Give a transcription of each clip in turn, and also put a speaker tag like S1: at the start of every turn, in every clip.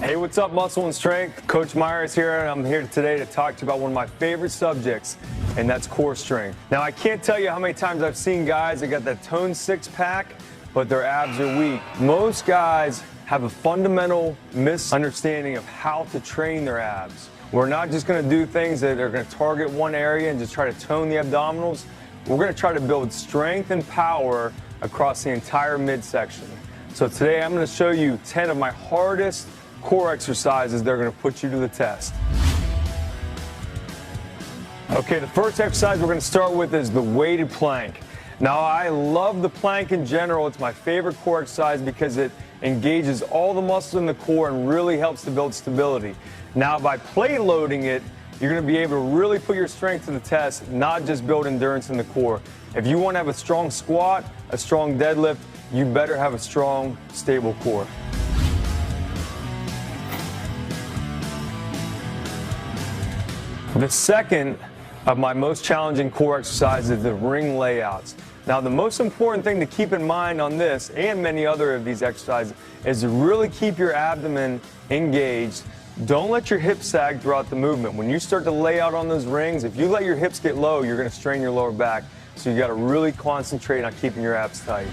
S1: Hey, what's up, Muscle and Strength? Coach Myers here, and I'm here today to talk to you about one of my favorite subjects, and that's core strength. Now, I can't tell you how many times I've seen guys that got that toned six-pack, but their abs are weak. Most guys have a fundamental misunderstanding of how to train their abs. We're not just going to do things that are going to target one area and just try to tone the abdominals. We're going to try to build strength and power across the entire midsection. So today I'm going to show you 10 of my hardest core exercises that are going to put you to the test. Okay, the first exercise we're going to start with is the weighted plank. Now, I love the plank in general. It's my favorite core exercise because it engages all the muscles in the core and really helps to build stability. Now, by plate loading it, you're going to be able to really put your strength to the test, not just build endurance in the core. If you want to have a strong squat, a strong deadlift, you better have a strong, stable core. The second of my most challenging core exercises is the ring layouts. Now, the most important thing to keep in mind on this and many other of these exercises is to really keep your abdomen engaged. Don't let your hips sag throughout the movement. When you start to lay out on those rings, if you let your hips get low, you're going to strain your lower back. So you got to really concentrate on keeping your abs tight.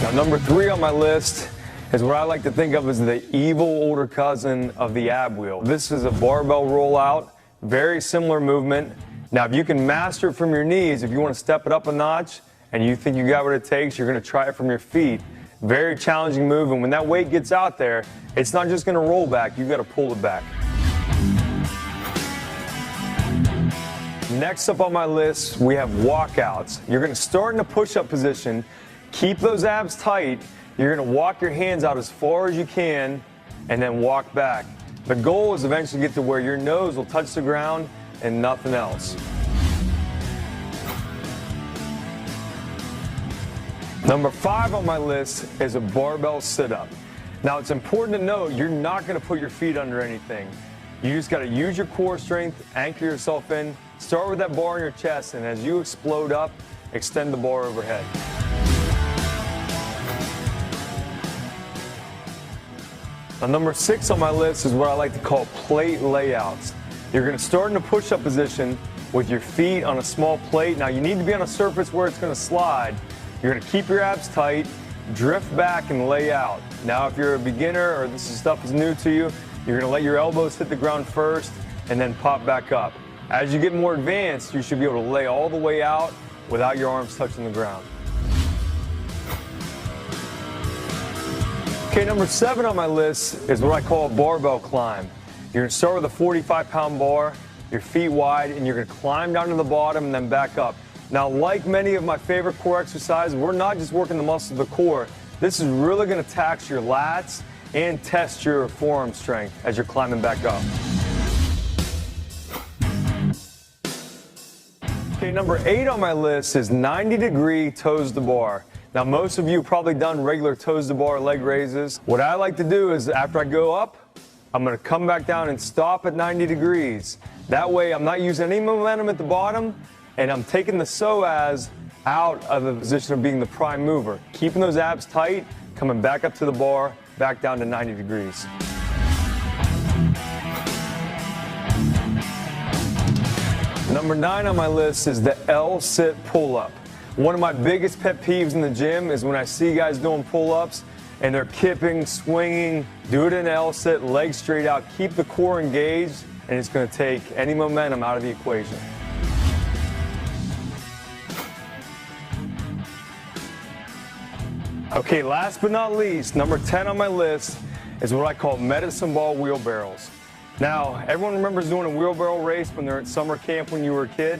S1: Now, number 3 on my list is what I like to think of as the evil older cousin of the ab wheel. This is a barbell rollout, very similar movement. Now, if you can master it from your knees, if you want to step it up a notch and you think you got what it takes, you're going to try it from your feet. Very challenging move, and when that weight gets out there, it's not just going to roll back, you've got to pull it back. Next up on my list, we have walkouts. You're going to start in a push-up position, keep those abs tight. You're going to walk your hands out as far as you can and then walk back. The goal is eventually to get to where your nose will touch the ground and nothing else. Number 5 on my list is a barbell sit-up. Now, it's important to know you're not going to put your feet under anything. You just got to use your core strength, anchor yourself in, start with that bar in your chest, and as you explode up, extend the bar overhead. Now, number 6 on my list is what I like to call plate layouts. You're going to start in a push-up position with your feet on a small plate. Now, you need to be on a surface where it's going to slide. You're going to keep your abs tight, drift back, and lay out. Now, if you're a beginner or this stuff is new to you, you're going to let your elbows hit the ground first and then pop back up. As you get more advanced, you should be able to lay all the way out without your arms touching the ground. Okay, number 7 on my list is what I call a barbell climb. You're going to start with a 45-pound bar, your feet wide, and you're going to climb down to the bottom and then back up. Now, like many of my favorite core exercises, we're not just working the muscles of the core. This is really going to tax your lats and test your forearm strength as you're climbing back up. Okay, number 8 on my list is 90-degree toes to bar. Now, most of you have probably done regular toes to bar leg raises. What I like to do is after I go up, I'm going to come back down and stop at 90 degrees. That way, I'm not using any momentum at the bottom, and I'm taking the psoas out of the position of being the prime mover. Keeping those abs tight, coming back up to the bar, back down to 90 degrees. Number 9 on my list is the L-sit pull-up. One of my biggest pet peeves in the gym is when I see guys doing pull-ups and they're kipping, swinging. Do it in L-sit, legs straight out. Keep the core engaged, and it's going to take any momentum out of the equation. Okay, last but not least, number 10 on my list is what I call medicine ball wheelbarrows. Now, everyone remembers doing a wheelbarrow race when they're at summer camp when you were a kid?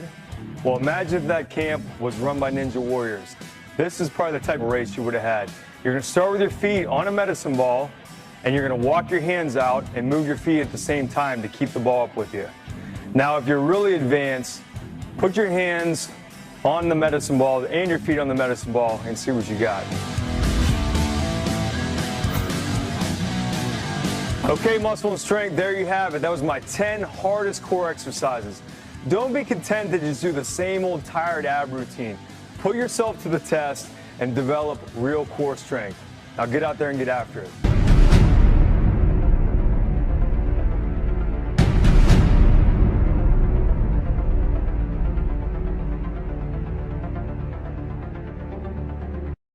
S1: Well, imagine if that camp was run by Ninja Warriors. This is probably the type of race you would have had. You're going to start with your feet on a medicine ball, and you're going to walk your hands out and move your feet at the same time to keep the ball up with you. Now, if you're really advanced, put your hands on the medicine ball and your feet on the medicine ball and see what you got. Okay, muscle and strength, there you have it. That was my 10 hardest core exercises. Don't be content to just do the same old tired ab routine. Put yourself to the test and develop real core strength. Now get out there and get after it.